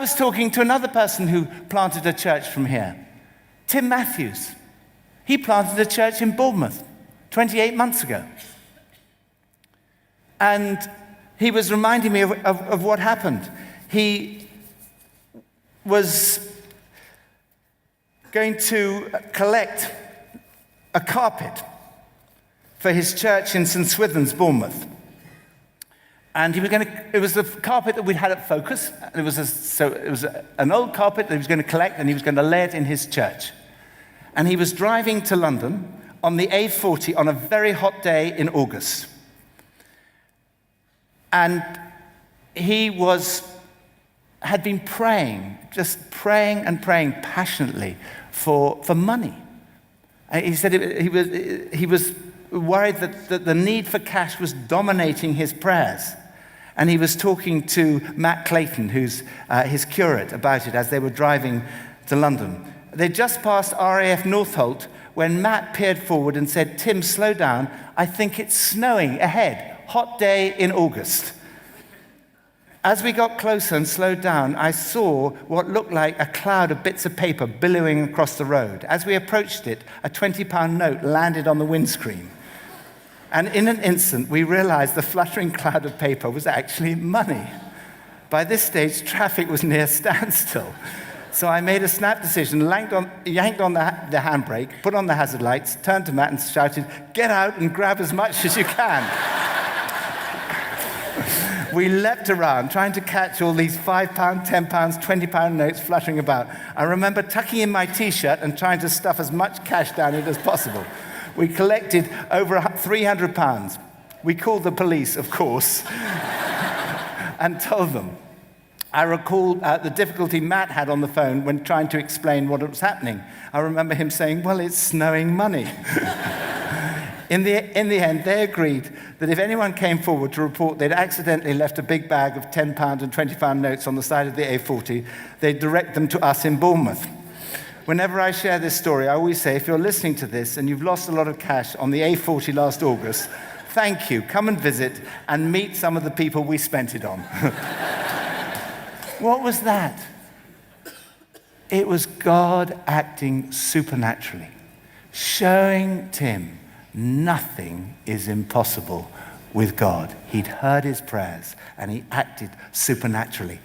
I was talking to another person who planted a church from here, Tim Matthews. He planted a church in Bournemouth 28 months ago. And he was reminding me of what happened. He was going to collect a carpet for his church in St. Swithin's, Bournemouth. And it was the carpet that we'd had at Focus. It was an old carpet that he was going to collect, and he was going to lay it in his church. And he was driving to London on the A40 on a very hot day in August. And he had been praying, just praying and praying passionately for money. He said he was worried that the need for cash was dominating his prayers. And he was talking to Matt Clayton, who's his curate, about it as they were driving to London. They just passed RAF Northolt when Matt peered forward and said, "Tim, slow down. I think it's snowing ahead. Hot day in August." As we got closer and slowed down, I saw what looked like a cloud of bits of paper billowing across the road. As we approached it, a £20 note landed on the windscreen. And in an instant, we realized the fluttering cloud of paper was actually money. By this stage, traffic was near standstill. So I made a snap decision, yanked on the handbrake, put on the hazard lights, turned to Matt and shouted, "Get out and grab as much as you can." We leapt around, trying to catch all these £5, £10, £20 notes fluttering about. I remember tucking in my T-shirt and trying to stuff as much cash down it as possible. We collected over £300. We called the police, of course, and told them. I recalled the difficulty Matt had on the phone when trying to explain what was happening. I remember him saying, "Well, it's snowing money." In the end, they agreed that if anyone came forward to report they'd accidentally left a big bag of £10 and £20 notes on the side of the A40, they'd direct them to us in Bournemouth. Whenever I share this story, I always say, if you're listening to this and you've lost a lot of cash on the A40 last August, thank you. Come and visit and meet some of the people we spent it on. What was that? It was God acting supernaturally, showing Tim nothing is impossible with God. He'd heard his prayers and he acted supernaturally.